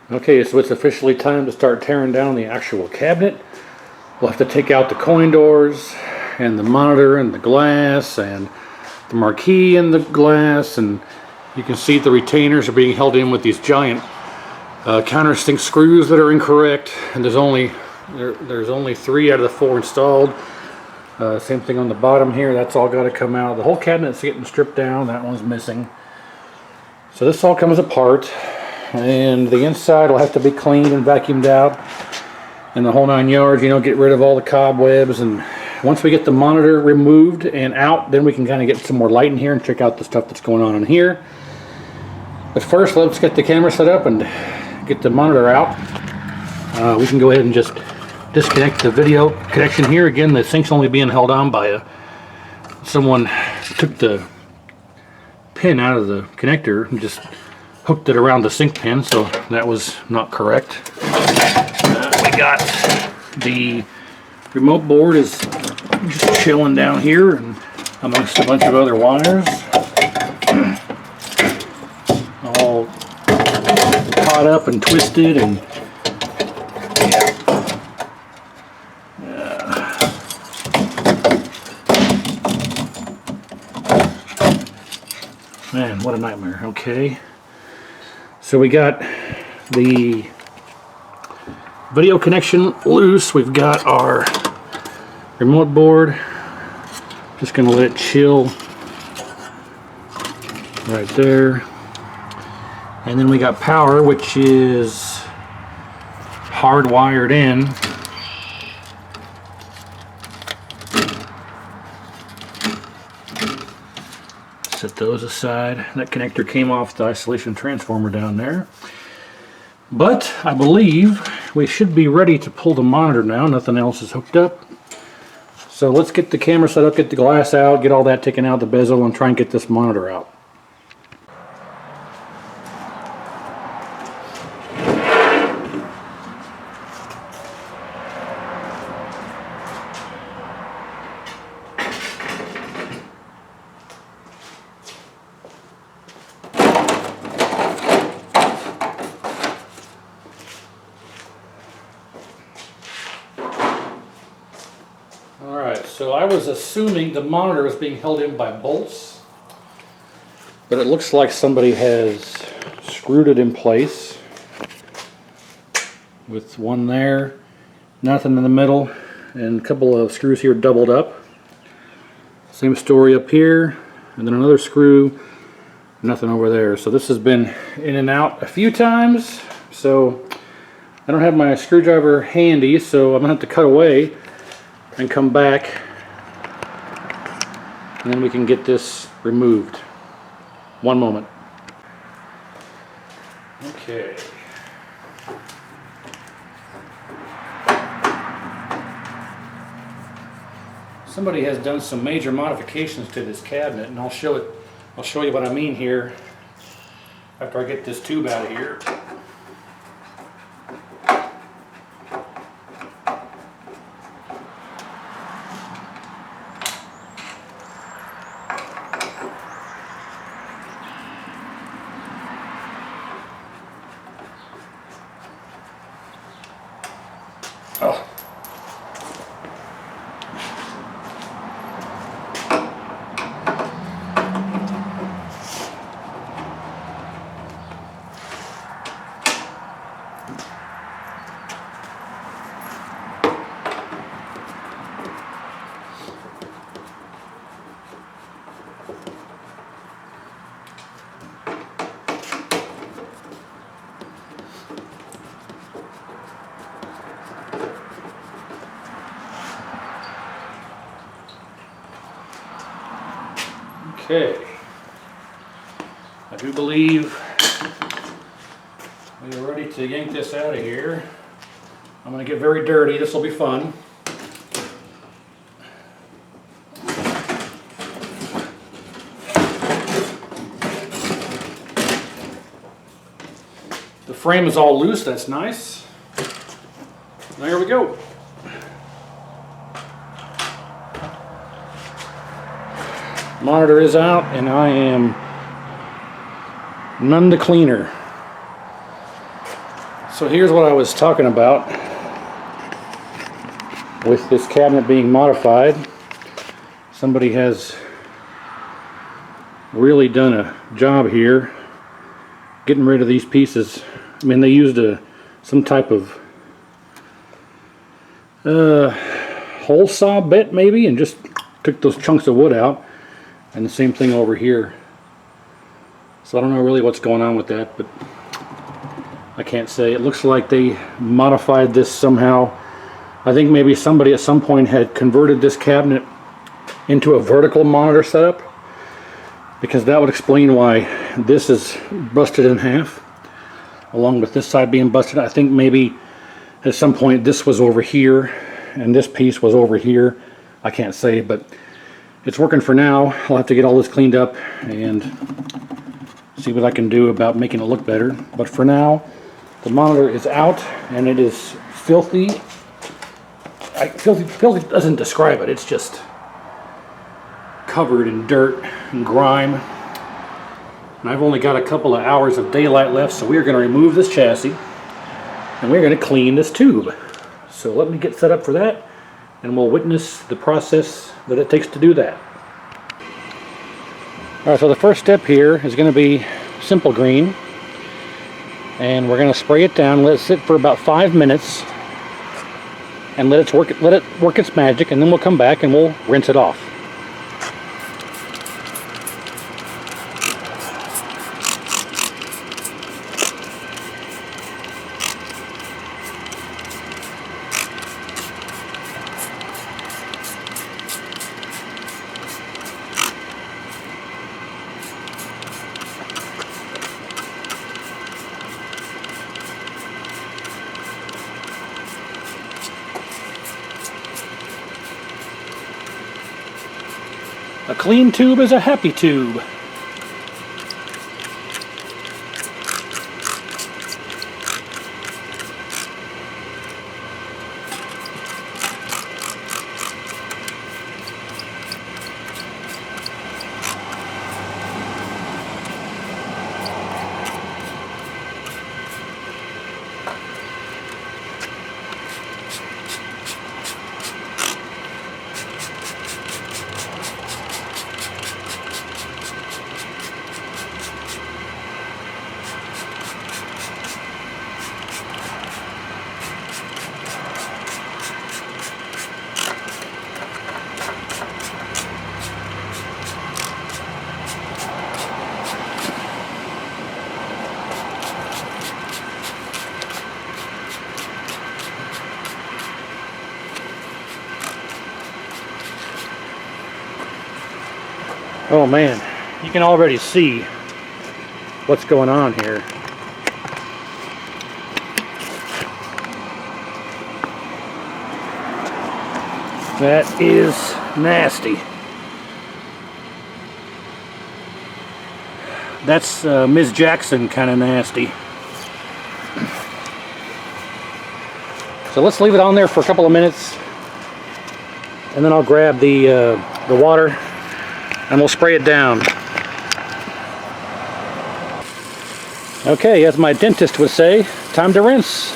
Okay, so it's officially time to start tearing down the actual cabinet. We'll have to take out the coin doors and the monitor and the glass and the marquee and the glass, and you can see the retainers are being held in with these giant countersink screws that are incorrect, and there's only 3 out of the 4 installed. Same thing on the bottom here, that's all got to come out. The whole cabinet's getting stripped down, that one's missing. So this all comes apart, and the inside will have to be cleaned and vacuumed out, and the whole 9 yards, you know, get rid of all the cobwebs. And once we get the monitor removed and out, then we can kind of get some more light in here and check out the stuff that's going on in here. But first, let's get the camera set up and get the monitor out. We can go ahead and just disconnect the video connection here. Again, the sink's only being held on by someone took the pin out of the connector and just hooked it around the sink pin, so that was not correct. We got the remote board is just chilling down here and amongst a bunch of other wires, all caught up and twisted, and man, what a nightmare. Okay, so we got the video connection loose. We've got our remote board. Just gonna let it chill right there. And then we got power, which is hardwired in. Set those aside. That connector came off the isolation transformer down there. But I believe we should be ready to pull the monitor now. Nothing else is hooked up. So let's get the camera set up, get the glass out, get all that taken out, the bezel, and try and get this monitor out. Alright, so I was assuming the monitor was being held in by bolts, but it looks like somebody has screwed it in place with one there, nothing in the middle, and a couple of screws here doubled up. Same story up here, and then another screw, nothing over there. So this has been in and out a few times, so I don't have my screwdriver handy, so I'm going to have to cut away and come back, and then we can get this removed. One moment. Okay. Somebody has done some major modifications to this cabinet, and I'll show you what I mean here after I get this tube out of here. Oh. Okay, I do believe we are ready to yank this out of here. I'm going to get very dirty, this will be fun. The frame is all loose, that's nice. There we go. Monitor is out, and I am none the cleaner. So here's what I was talking about with this cabinet being modified. Somebody has really done a job here getting rid of these pieces. I mean, they used some type of hole saw bit maybe, and just took those chunks of wood out. And the same thing over here. So I don't know really what's going on with that, but I can't say. It looks like they modified this somehow. I think maybe somebody at some point had converted this cabinet into a vertical monitor setup, because that would explain why this is busted in half, along with this side being busted. I think maybe at some point this was over here and this piece was over here. I can't say, but it's working for now. I'll have to get all this cleaned up and see what I can do about making it look better. But for now, the monitor is out and it is filthy. Filthy doesn't describe it. It's just covered in dirt and grime. And I've only got a couple of hours of daylight left, so we're going to remove this chassis and we're going to clean this tube. So let me get set up for that, and we'll witness the process that it takes to do that. Alright, so the first step here is going to be simple green, and we're going to spray it down, let it sit for about 5 minutes, and let it work its magic, and then we'll come back and we'll rinse it off. A clean tube is a happy tube. Oh man, you can already see what's going on here. That is nasty. That's Ms. Jackson kind of nasty. So let's leave it on there for a couple of minutes, and then I'll grab the water and we'll spray it down. Okay, as my dentist would say, time to rinse.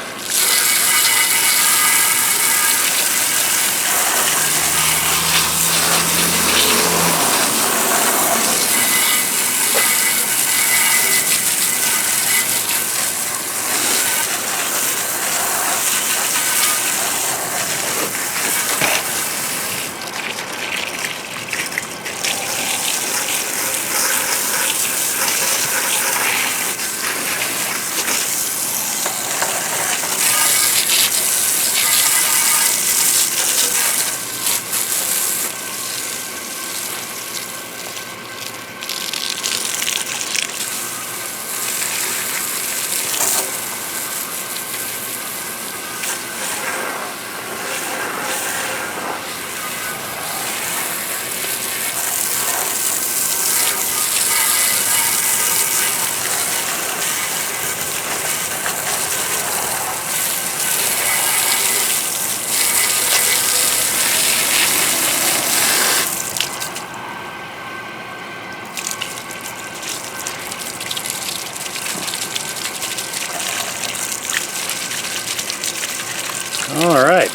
All right.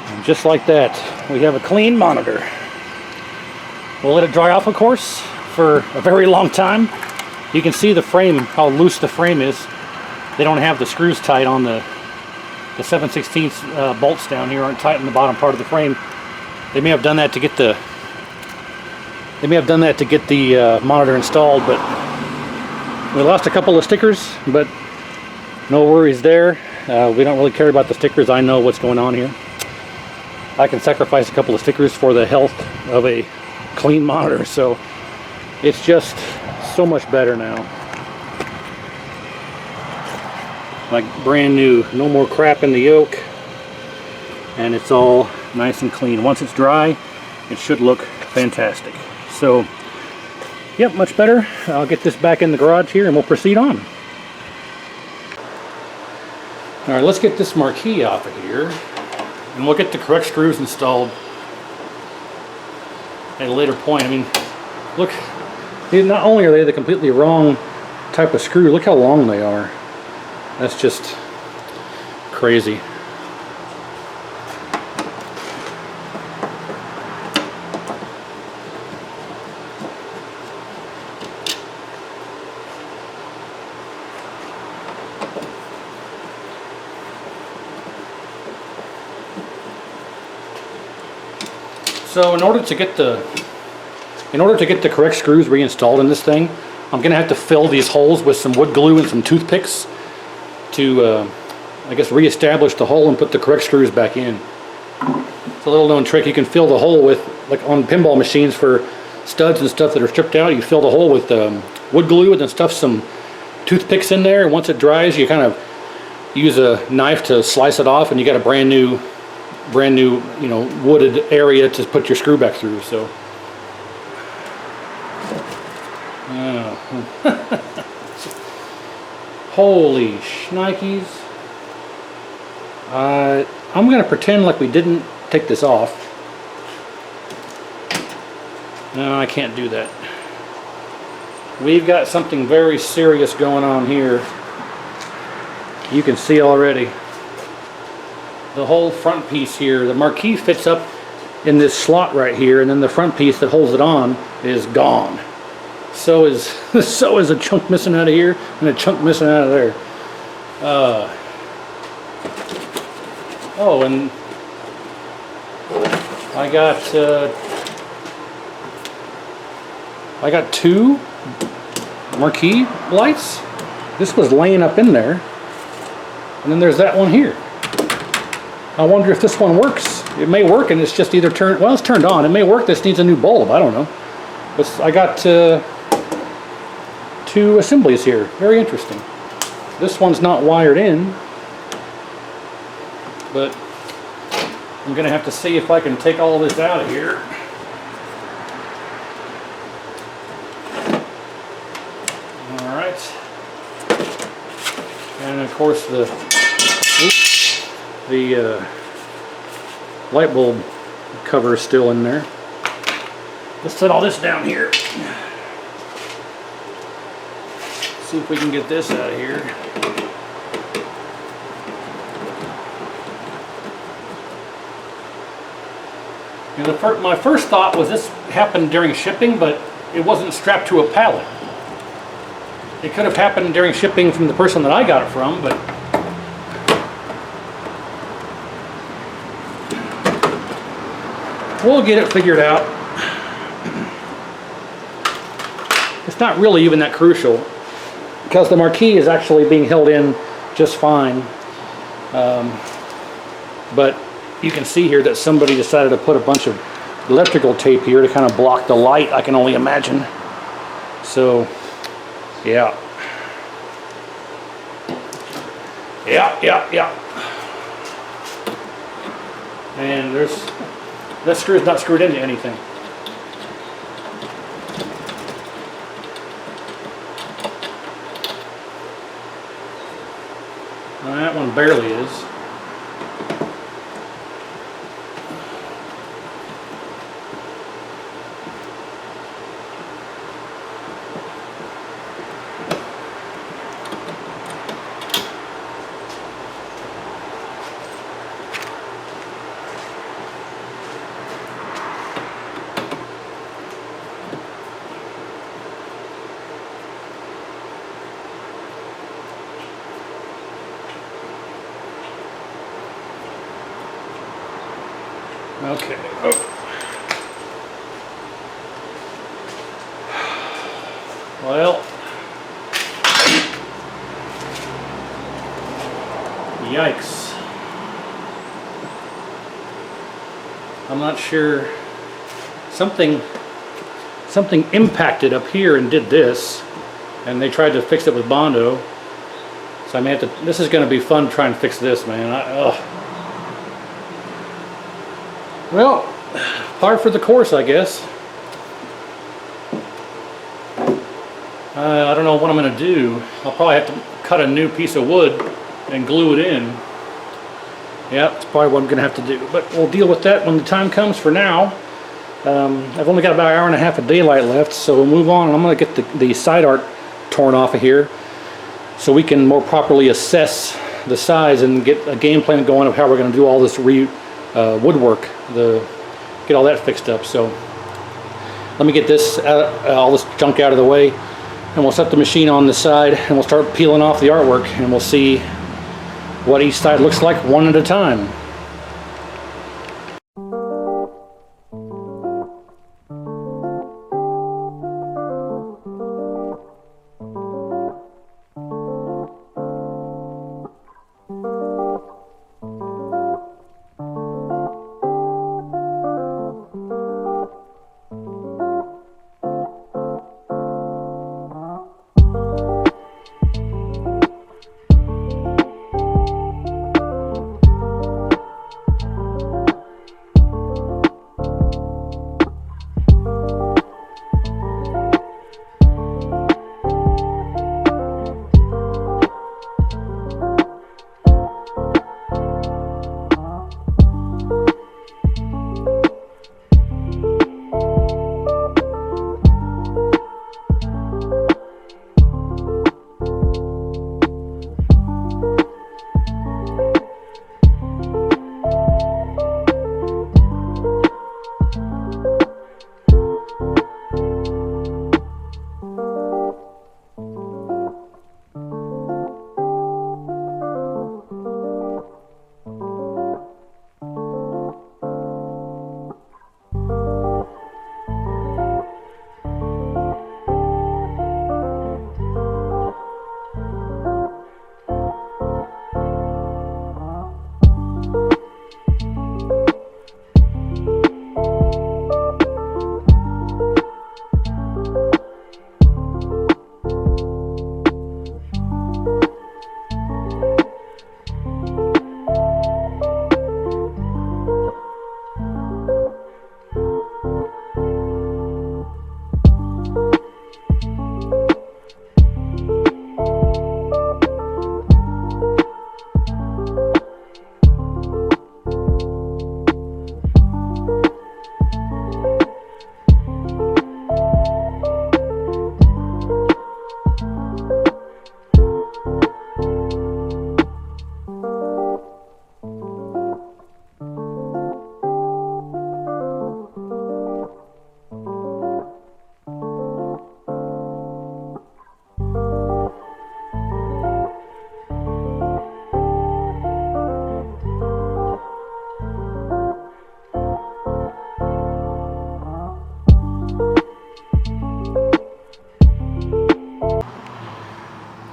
And just like that, we have a clean monitor. We'll let it dry off, of course, for a very long time. You can see the frame, how loose the frame is. They don't have the screws tight on the 7/16 bolts down here aren't tight in the bottom part of the frame. They may have done that to get the monitor installed, but we lost a couple of stickers, but no worries there. We don't really care about the stickers. I know what's going on here. I can sacrifice a couple of stickers for the health of a clean monitor, so it's just so much better now. Like brand new, no more crap in the yoke, and it's all nice and clean. Once it's dry, it should look fantastic. So, yep, much better. I'll get this back in the garage here and we'll proceed on. All right, let's get this marquee off of here, and we'll get the correct screws installed at a later point. I mean, look, not only are they the completely wrong type of screw, look how long they are. That's just crazy. So in order to get the correct screws reinstalled in this thing, I'm gonna have to fill these holes with some wood glue and some toothpicks to, I guess, reestablish the hole and put the correct screws back in. It's a little known trick. You can fill the hole with, like on pinball machines for studs and stuff that are stripped out, you fill the hole with wood glue and then stuff some toothpicks in there. And once it dries, you kind of use a knife to slice it off, and you got a brand new, you know, wooded area to put your screw back through. So, holy shnikes. I'm going to pretend like we didn't take this off. No, I can't do that. We've got something very serious going on here. You can see already. The whole front piece here, the marquee fits up in this slot right here, and then the front piece that holds it on is gone. So is a chunk missing out of here and a chunk missing out of there. Oh, and I got two marquee lights. This was laying up in there, and then there's that one here. I wonder if this one works. It may work, and it's just either turned. Well, it's turned on. It may work. This needs a new bulb. I don't know. But I got two assemblies here. Very interesting. This one's not wired in, but I'm gonna have to see if I can take all this out of here. All right. And of course the light bulb cover is still in there. Let's set all this down here. See if we can get this out of here. And my first thought was this happened during shipping, but it wasn't strapped to a pallet. It could have happened during shipping from the person that I got it from, but we'll get it figured out. It's not really even that crucial, because the marquee is actually being held in just fine. But you can see here that somebody decided to put a bunch of electrical tape here to kind of block the light, I can only imagine. So, yeah. Yeah. And that screw is not screwed into anything. Well, that one barely is. Okay. Oh. Well, yikes. I'm not sure. Something impacted up here and did this, and they tried to fix it with Bondo. So I may have to. This is going to be fun trying to fix this, man. Well, par for the course, I guess. I don't know what I'm going to do. I'll probably have to cut a new piece of wood and glue it in. Yeah, that's probably what I'm going to have to do. But we'll deal with that when the time comes. For now, I've only got about an hour and a half of daylight left, so we'll move on. And I'm going to get the side art torn off of here so we can more properly assess the size and get a game plan going of how we're going to do all this woodwork, get all that fixed up. So let me get this all this junk out of the way, and we'll set the machine on the side and we'll start peeling off the artwork, and we'll see what each side looks like one at a time.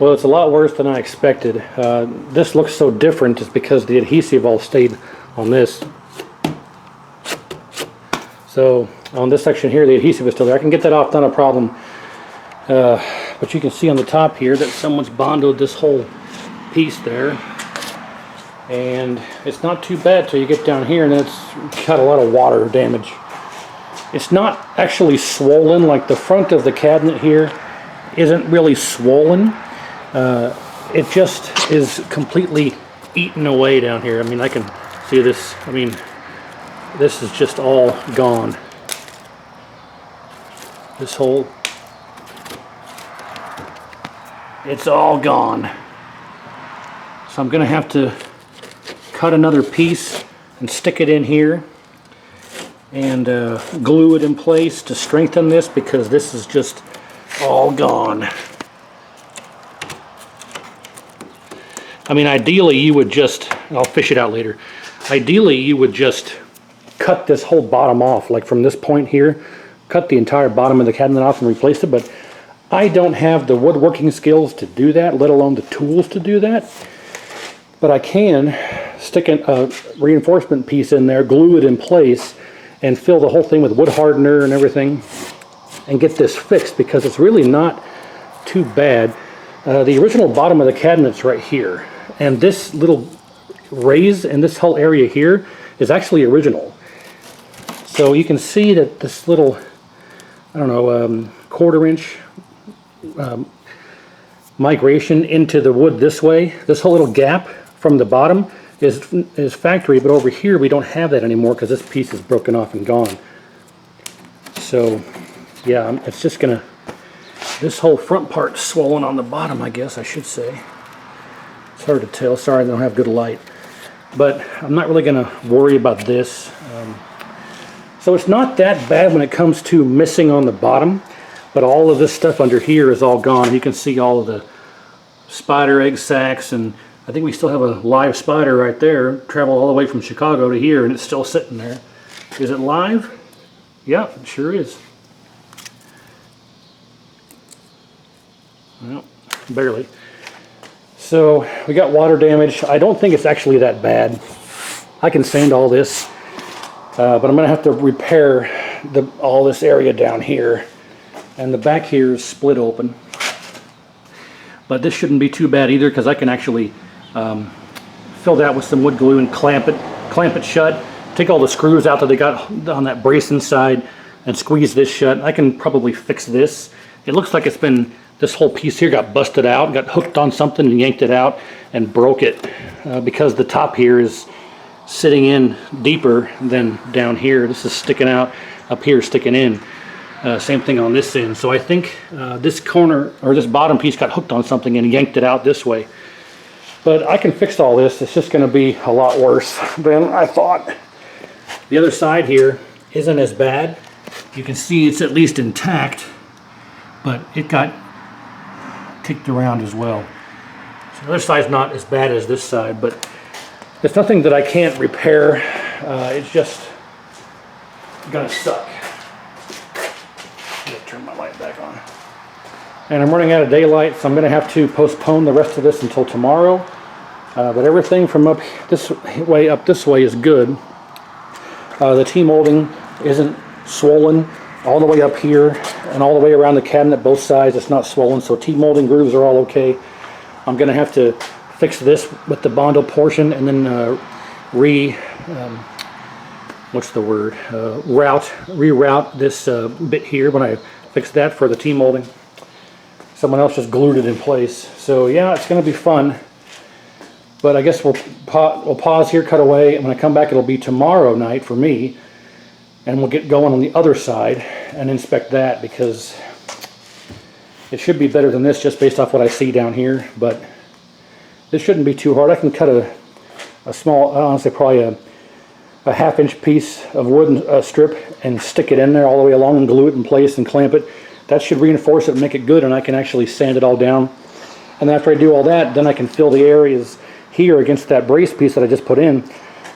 Well, it's a lot worse than I expected. This looks so different just because the adhesive all stayed on this. So on this section here, the adhesive is still there. I can get that off, not a problem. But you can see on the top here that someone's bondoed this whole piece there. And it's not too bad till you get down here, and then it's got a lot of water damage. It's not actually swollen like the front of the cabinet here isn't really swollen. It just is completely eaten away down here. I mean, I can see this. I mean, this is just all gone. This whole, it's all gone. So I'm gonna have to cut another piece and stick it in here and glue it in place to strengthen this, because this is just all gone. I mean, ideally you would just, I'll fish it out later. Ideally you would just cut this whole bottom off, like from this point here, cut the entire bottom of the cabinet off and replace it, but I don't have the woodworking skills to do that, let alone the tools to do that. But I can stick a reinforcement piece in there, glue it in place, and fill the whole thing with wood hardener and everything, and get this fixed, because it's really not too bad. The original bottom of the cabinet's right here, and this little raise in this whole area here is actually original. So you can see that this little, I don't know, quarter-inch migration into the wood this way, this whole little gap from the bottom is factory, but over here we don't have that anymore because this piece is broken off and gone. So yeah, it's just gonna, this whole front part's swollen on the bottom, I guess I should say. It's hard to tell, sorry I don't have good light. But I'm not really gonna worry about this. So it's not that bad when it comes to missing on the bottom, but all of this stuff under here is all gone. You can see all of the spider egg sacs, and I think we still have a live spider right there, traveled all the way from Chicago to here, and it's still sitting there. Is it live? Yeah, it sure is. Well, barely. So we got water damage. I don't think it's actually that bad. I can sand all this, but I'm gonna have to repair all this area down here, and the back here is split open. But this shouldn't be too bad either, because I can actually fill that with some wood glue and clamp it shut. Take all the screws out that they got on that brace inside and squeeze this shut. I can probably fix this. It looks like it's been, this whole piece here got busted out, got hooked on something and yanked it out and broke it because the top here is sitting in deeper than down here. This is sticking out, up here sticking in. Same thing on this end. So I think this corner, or this bottom piece, got hooked on something and yanked it out this way. But I can fix all this. It's just going to be a lot worse than I thought. The other side here isn't as bad. You can see it's at least intact, but it got kicked around as well. So the other side's not as bad as this side, but it's nothing that I can't repair. It's just gonna suck. I'm gonna turn my light back on. And I'm running out of daylight, so I'm gonna have to postpone the rest of this until tomorrow. But everything from up this way is good. The T-molding isn't swollen all the way up here and all the way around the cabinet, both sides. It's not swollen, so T-molding grooves are all okay. I'm going to have to fix this with the Bondo portion, and then reroute this bit here when I fix that for the T-molding. Someone else just glued it in place. So yeah, it's going to be fun. But I guess we'll pause here, cut away, and when I come back it'll be tomorrow night for me, and we'll get going on the other side and inspect that, because it should be better than this just based off what I see down here. But this shouldn't be too hard. I can cut a small, honestly probably a half-inch piece of wood strip and stick it in there all the way along and glue it in place and clamp it. That should reinforce it and make it good, and I can actually sand it all down. And after I do all that, then I can fill the areas here against that brace piece that I just put in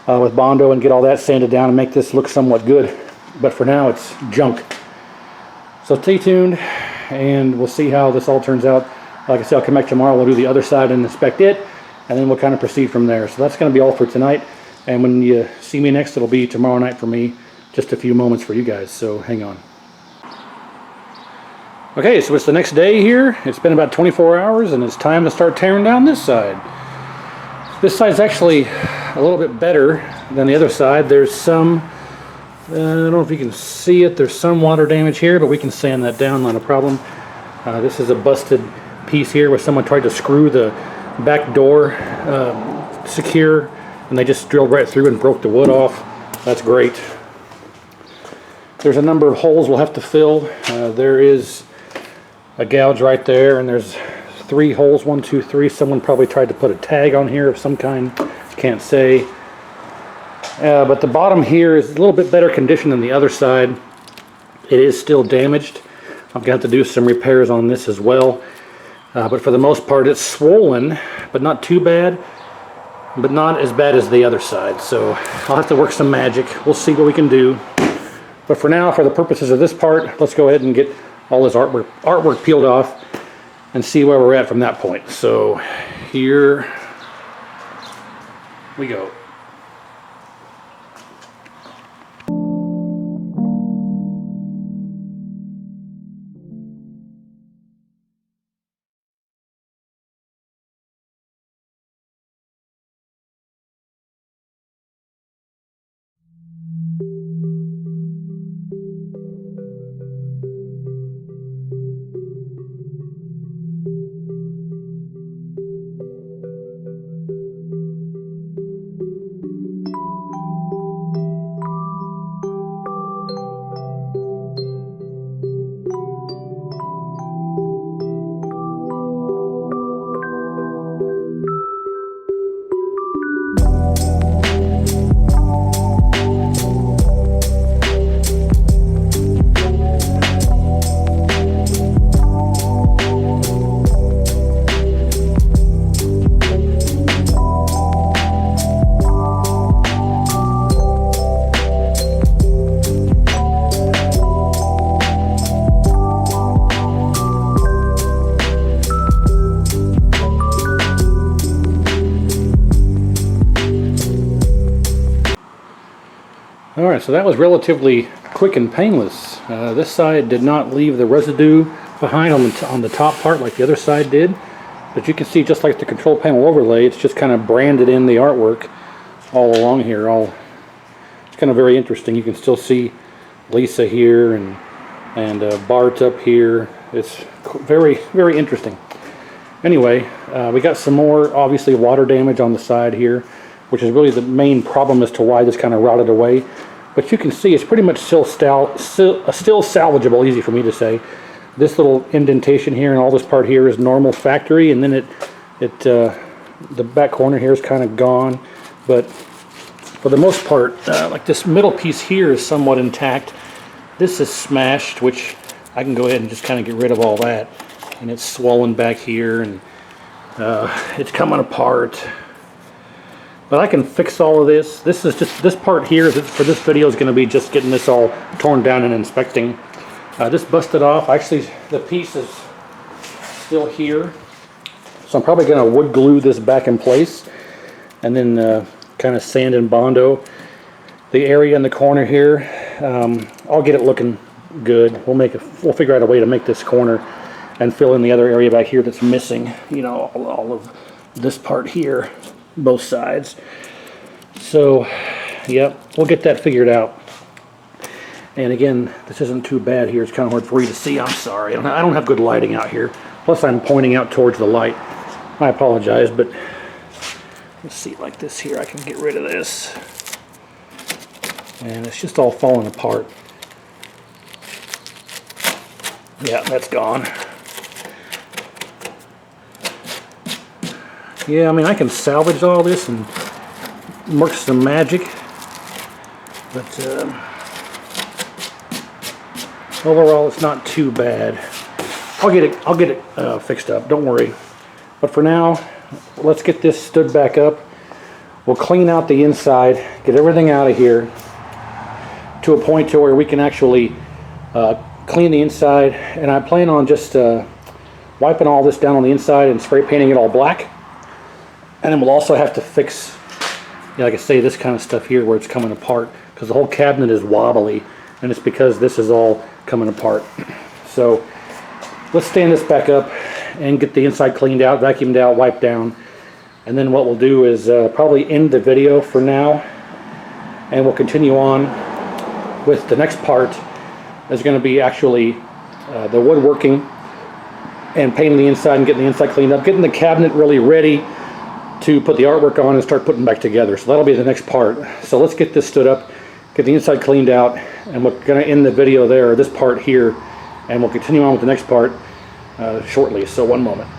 with Bondo and get all that sanded down and make this look somewhat good. But for now it's junk. So stay tuned and we'll see how this all turns out. Like I said, I'll come back tomorrow, we'll do the other side and inspect it, and then we'll kind of proceed from there. So that's going to be all for tonight, and when you see me next it'll be tomorrow night for me. Just a few moments for you guys, so hang on. Okay, so it's the next day here. It's been about 24 hours and it's time to start tearing down this side. This side's actually a little bit better than the other side. There's some, I don't know if you can see it, there's some water damage here, but we can sand that down, not a problem. This is a busted piece here where someone tried to screw the back door secure, and they just drilled right through and broke the wood off. That's great. There's a number of holes we'll have to fill. There is a gouge right there, and there's 3 holes, 1, 2, 3. Someone probably tried to put a tag on here of some kind, can't say. But the bottom here is a little bit better condition than the other side. It is still damaged. I'm gonna have to do some repairs on this as well. But for the most part it's swollen, but not too bad. but not as bad as the other side. So I'll have to work some magic. We'll see what we can do. But for now, for the purposes of this part, let's go ahead and get all this artwork peeled off and see where we're at from that point. So here we go. Alright, so that was relatively quick and painless. This side did not leave the residue behind on the top part like the other side did. But you can see, just like the control panel overlay, it's just kind of branded in the artwork all along here. It's kind of very interesting. You can still see Lisa here and Bart up here. It's very, very interesting. Anyway, we got some more, obviously, water damage on the side here, which is really the main problem as to why this kind of rotted away. But you can see it's pretty much still salvageable, easy for me to say. This little indentation here and all this part here is normal factory, and then the back corner here is kind of gone. But for the most part, like this middle piece here is somewhat intact. This is smashed, which I can go ahead and just kind of get rid of all that. And it's swollen back here, and it's coming apart. But I can fix all of this. This part here for this video is going to be just getting this all torn down and inspecting. This busted off. Actually, the piece is still here, so I'm probably going to wood glue this back in place, and then kind of sand and Bondo the area in the corner here. I'll get it looking good. We'll figure out a way to make this corner and fill in the other area back here that's missing. You know, all of this part here, both sides. So, yep, we'll get that figured out. And again, this isn't too bad here. It's kind of hard for you to see. I'm sorry. I don't have good lighting out here. Plus, I'm pointing out towards the light. I apologize, but let's see, like this here, I can get rid of this. And it's just all falling apart. Yeah, that's gone. Yeah, I mean, I can salvage all this and work some magic, but overall, it's not too bad. I'll get it fixed up. Don't worry. But for now, let's get this stood back up. We'll clean out the inside, get everything out of here to a point to where we can actually clean the inside. And I plan on just wiping all this down on the inside and spray painting it all black. And then we'll also have to fix, like I say, this kind of stuff here where it's coming apart, because the whole cabinet is wobbly, and it's because this is all coming apart. So let's stand this back up and get the inside cleaned out, vacuumed out, wiped down. And then what we'll do is probably end the video for now, and we'll continue on with the next part. Is going to be actually the woodworking and painting the inside and getting the inside cleaned up, getting the cabinet really ready to put the artwork on and start putting back together. So that'll be the next part. So let's get this stood up, get the inside cleaned out, and we're going to end the video there, this part here, and we'll continue on with the next part shortly. So one moment.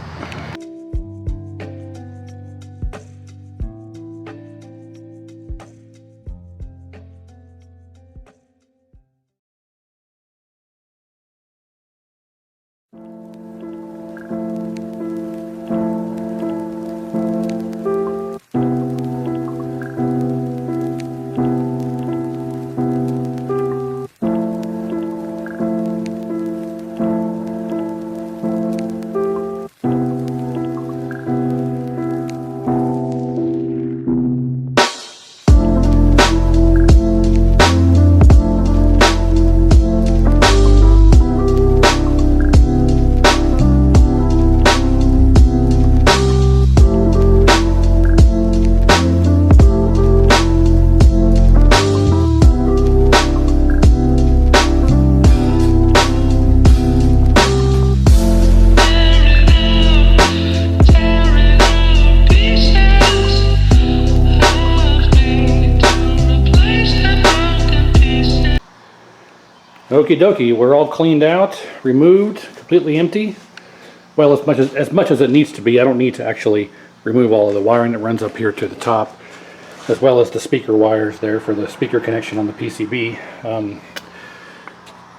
Okie dokie, we're all cleaned out, removed, completely empty. Well, as much as it needs to be. I don't need to actually remove all of the wiring that runs up here to the top, as well as the speaker wires there for the speaker connection on the PCB.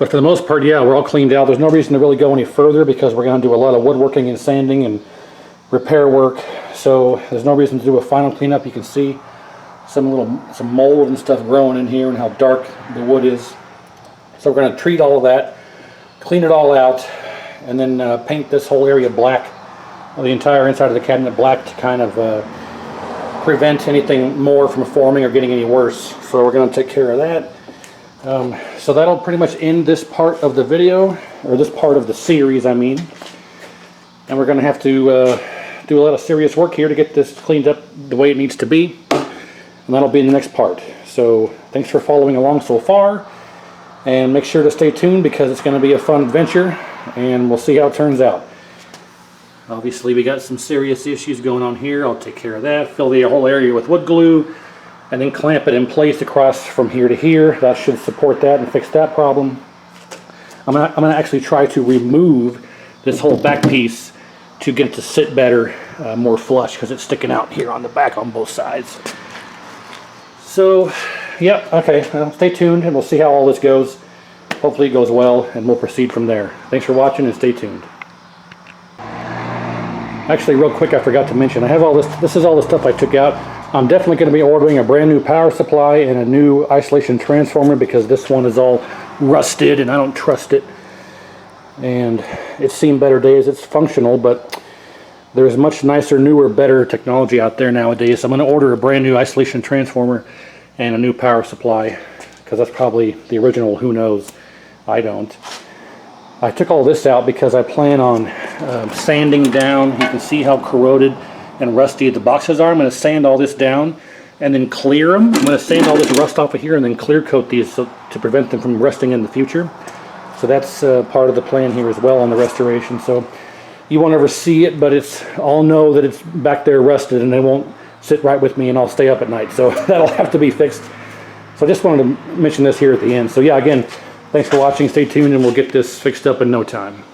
But for the most part, yeah, we're all cleaned out. There's no reason to really go any further because we're going to do a lot of woodworking and sanding and repair work. So there's no reason to do a final cleanup. You can see some mold and stuff growing in here and how dark the wood is. So we're going to treat all of that, clean it all out, and then paint this whole area black, the entire inside of the cabinet black, to kind of prevent anything more from forming or getting any worse. So we're going to take care of that. So that'll pretty much end this part of the video, or this part of the series, I mean. And we're going to have to do a lot of serious work here to get this cleaned up the way it needs to be. And that'll be in the next part. So thanks for following along so far. And make sure to stay tuned because it's going to be a fun adventure. And we'll see how it turns out. Obviously we got some serious issues going on here. I'll take care of that. Fill the whole area with wood glue. And then clamp it in place across from here to here. That should support that and fix that problem. I'm gonna actually try to remove this whole back piece to get it to sit better, more flush, because it's sticking out here on the back on both sides. So, yeah, okay, well, stay tuned and we'll see how all this goes. Hopefully it goes well and we'll proceed from there. Thanks for watching and stay tuned. Actually, real quick, I forgot to mention, I have all this is all the stuff I took out. I'm definitely going to be ordering a brand new power supply and a new isolation transformer because this one is all rusted and I don't trust it. And it's seen better days. It's functional, but there's much nicer, newer, better technology out there nowadays. So I'm going to order a brand new isolation transformer and a new power supply because that's probably the original. Who knows? I don't. I took all this out because I plan on sanding down. You can see how corroded and rusty the boxes are. I'm going to sand all this down and then clear them. I'm going to sand all this rust off of here and then clear coat these to prevent them from rusting in the future. So that's part of the plan here as well on the restoration. So you won't ever see it, but I'll know that it's back there rusted and they won't sit right with me and I'll stay up at night. So that'll have to be fixed. So I just wanted to mention this here at the end. So yeah, again, thanks for watching. Stay tuned and we'll get this fixed up in no time.